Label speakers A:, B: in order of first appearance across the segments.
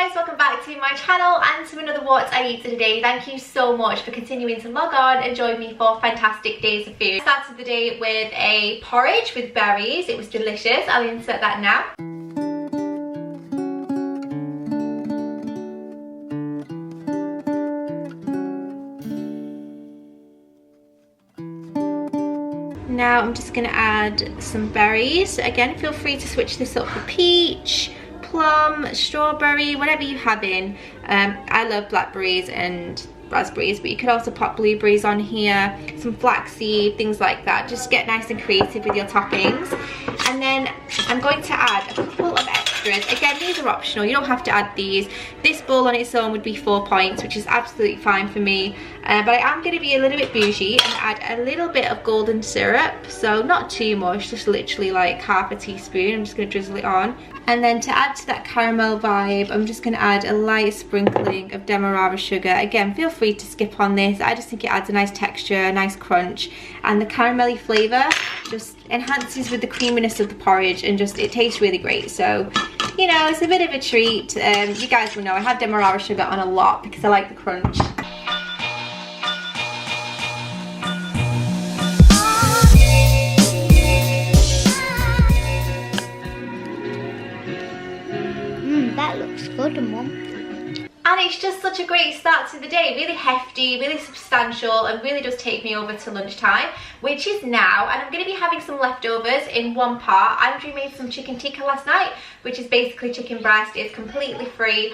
A: guys, welcome back to my channel and to another What I Eat Today. Thank you so much for continuing to log on and join me for fantastic days of food. I started the day with a porridge with berries. It was delicious. I'll insert that now. Now I'm just going to add some berries. Again, feel free to switch this up for peach, plum, strawberry, whatever you have in. I love blackberries and raspberries, but you could also pop blueberries on here, some flaxseed, things like that. Just get nice and creative with your toppings. And then I'm going to add a couple of extras. Again, these are optional, you don't have to add these. This bowl on its own would be 4 points, which is absolutely fine for me. But I am going to be a little bit bougie and add a little bit of golden syrup. So not too much, just literally like half a teaspoon. I'm just going to drizzle it on. And then to add to that caramel vibe, I'm just going to add a light sprinkling of demerara sugar. Again, feel free to skip on this. I just think it adds a nice texture, a nice crunch. And the caramelly flavour just enhances with the creaminess of the porridge, and just it tastes really great. So, you know, it's a bit of a treat. You guys will know I have demerara sugar on a lot because I like the crunch.
B: That looks good, Mum.
A: And it's just such a great start to the day. Really hefty, really substantial, and really does take me over to lunchtime, which is now. And I'm going to be having some leftovers in one part. Andrew made some chicken tikka last night, which is basically chicken breast. It's completely free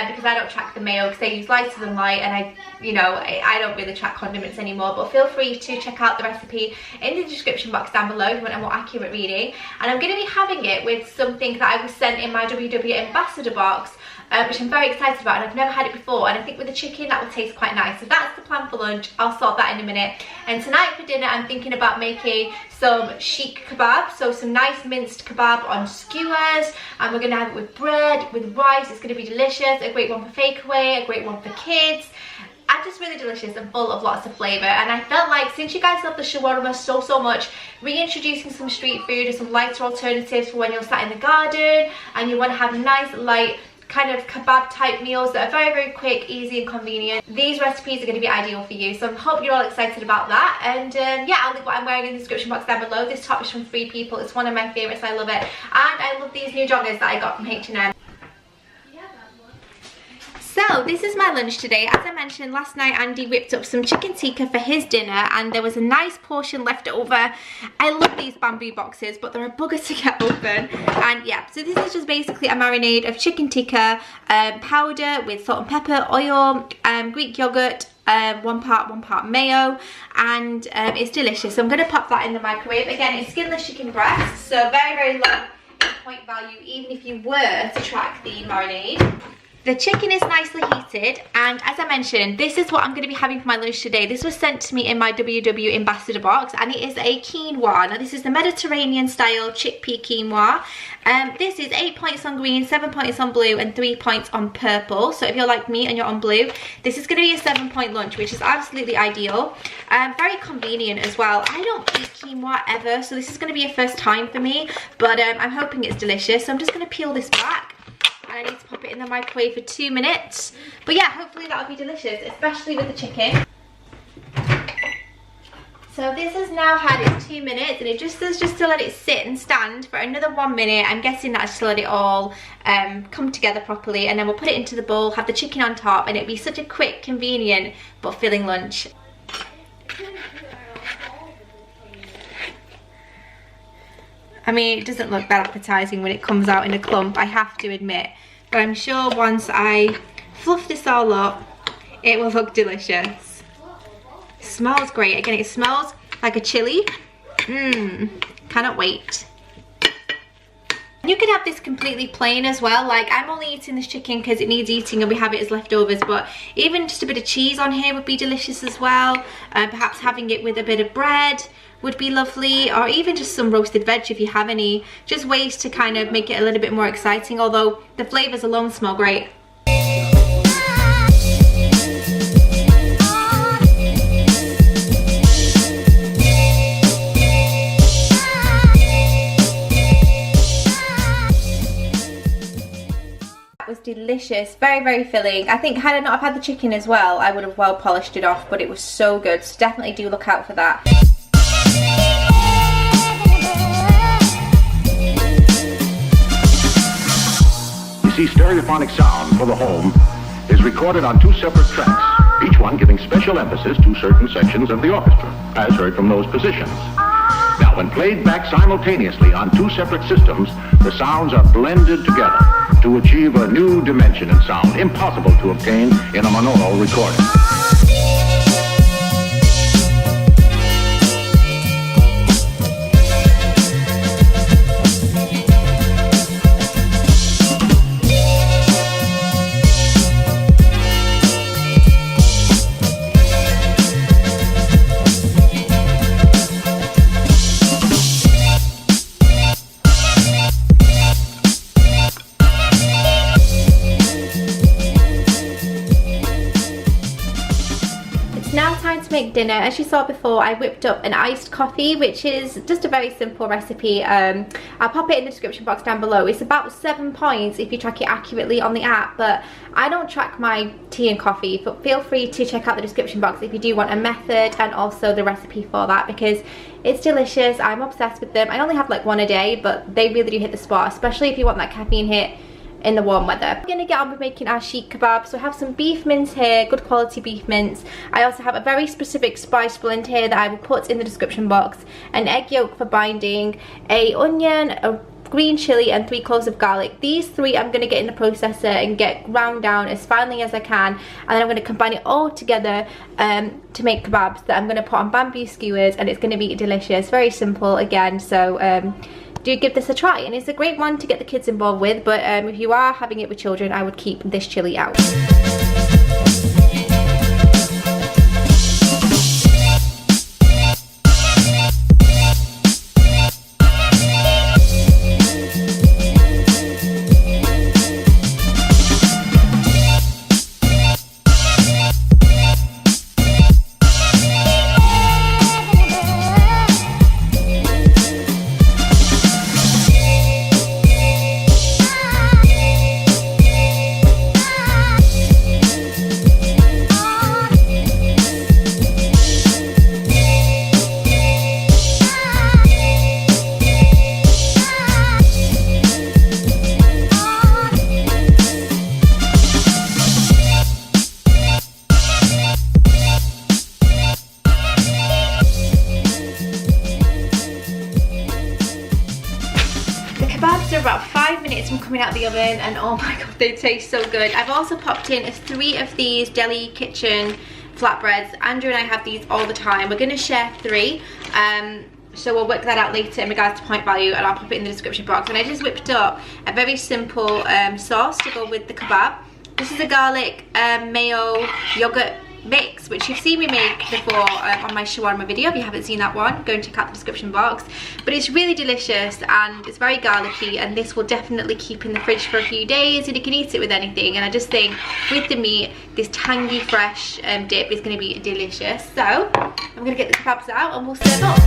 A: because I don't track the mayo because I use lighter than light, and I don't really track condiments anymore. But feel free to check out the recipe in the description box down below if you want a more accurate reading. And I'm going to be having it with something that I was sent in my WW ambassador box, which I'm very excited about, and I've never had it before, and I think with the chicken that will taste quite nice. So that's the plan for lunch. I'll sort that in a minute. And tonight for dinner I'm thinking about making some chic kebab, so some nice minced kebab on skewers, and we're going to have it with bread, with rice. It's going to be delicious, a great one for takeaway, a great one for kids. And just really delicious and full of lots of flavour. And I felt like, since you guys love the shawarma so much, reintroducing some street food and some lighter alternatives for when you're sat in the garden and you want to have nice light kind of kebab type meals that are very quick, easy and convenient. These recipes are going to be ideal for you, so I hope you're all excited about that. And yeah, I'll leave what I'm wearing in the description box down below. This top is from Free People. It's one of my favourites. I love it, and I love these new joggers that I got from H&M. So this is my lunch today. As I mentioned last night, Andy whipped up some chicken tikka for his dinner, and there was a nice portion left over. I love these bamboo boxes, but they're a bugger to get open. And yeah, so this is just basically a marinade of chicken tikka powder with salt and pepper, oil, Greek yogurt, one part mayo, and it's delicious. So I'm going to pop that in the microwave. Again, it's skinless chicken breast, so very low point value even if you were to track the marinade. The chicken is nicely heated, and as I mentioned, this is what I'm going to be having for my lunch today. This was sent to me in my WW ambassador box, and it is a quinoa. Now this is the Mediterranean style chickpea quinoa. This is 8 points on green, 7 points on blue, and 3 points on purple. So if you're like me and you're on blue, this is going to be a 7-point lunch, which is absolutely ideal. Very convenient as well. I don't eat quinoa ever, so this is going to be a first time for me, but I'm hoping it's delicious. So I'm just going to peel this back. I need to pop it in the microwave for 2 minutes. But yeah, hopefully that'll be delicious, especially with the chicken. So this has now had its 2 minutes, and it just says just to let it sit and stand for another 1 minute. I'm guessing that's to let it all come together properly, and then we'll put it into the bowl, have the chicken on top, and it'll be such a quick, convenient, but filling lunch. I mean, it doesn't look that appetizing when it comes out in a clump, I have to admit. But I'm sure once I fluff this all up, it will look delicious. It smells great. Again, it smells like a chili. Cannot wait. You could have this completely plain as well. Like, I'm only eating this chicken because it needs eating and we have it as leftovers, but even just a bit of cheese on here would be delicious as well. Perhaps having it with a bit of bread would be lovely, or even just some roasted veg if you have any. Just ways to kind of make it a little bit more exciting, although the flavours alone smell great. delicious, very, very filling. I think had I not have had the chicken as well, I would have well polished it off, but it was so good. So definitely do look out for that.
C: You see, stereophonic sound for the home is recorded on 2 separate tracks, each one giving special emphasis to certain sections of the orchestra, as heard from those positions. Now, when played back simultaneously on 2 separate systems, the sounds are blended together to achieve a new dimension in sound impossible to obtain in a monaural recording.
A: Make dinner. As you saw before, I whipped up an iced coffee, which is just a very simple recipe. I'll pop it in the description box down below. It's about 7 points if you track it accurately on the app, but I don't track my tea and coffee, but feel free to check out the description box if you do want a method and also the recipe for that, because it's delicious. I'm obsessed with them. I only have like 1 a day, but they really do hit the spot, especially if you want that caffeine hit in the warm weather. We're gonna get on with making our sheet kebab. So I have some beef mince here, good quality beef mince. I also have a very specific spice blend here that I will put in the description box, an egg yolk for binding, a onion, a green chili, and 3 cloves of garlic. These 3 I'm gonna get in the processor and get ground down as finely as I can, and then I'm gonna combine it all together to make kebabs that I'm gonna put on bamboo skewers, and it's gonna be delicious. Very simple again, so do give this a try, and it's a great one to get the kids involved with, but if you are having it with children, I would keep this chili out. Kebabs are about 5 minutes from coming out of the oven, and oh my god, they taste so good. I've also popped in 3 of these Deli Kitchen flatbreads. Andrew and I have these all the time. We're going to share 3, so we'll work that out later in regards to point value, and I'll pop it in the description box. And I just whipped up a very simple sauce to go with the kebab. This is a garlic mayo yogurt mix, which you've seen me make before on my shawarma video. If you haven't seen that one, go and check out the description box. But it's really delicious, and it's very garlicky, and this will definitely keep in the fridge for a few days, and you can eat it with anything. And I just think with the meat, this tangy fresh dip is going to be delicious. So I'm going to get the kebabs out and we'll serve up.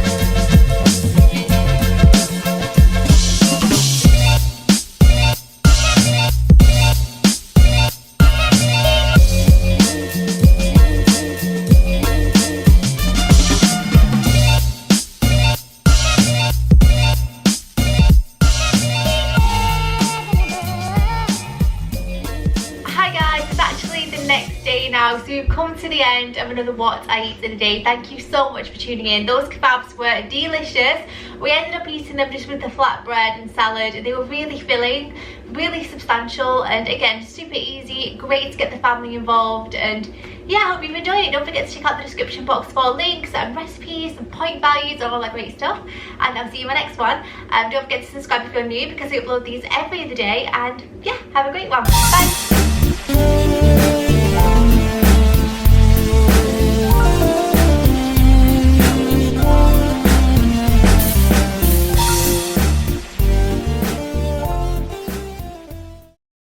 A: Now, so we've come to the end of another What I Eat in a Day. Thank you so much for tuning in. Those kebabs were delicious. We ended up eating them just with the flatbread and salad, and they were really filling, really substantial, and again, super easy, great to get the family involved. And yeah, I hope you've enjoyed it. Don't forget to check out the description box for links and recipes and point values and all that great stuff, and I'll see you in my next one. Don't forget to subscribe if you're new, because I upload these every other day. And yeah, have a great one. Bye.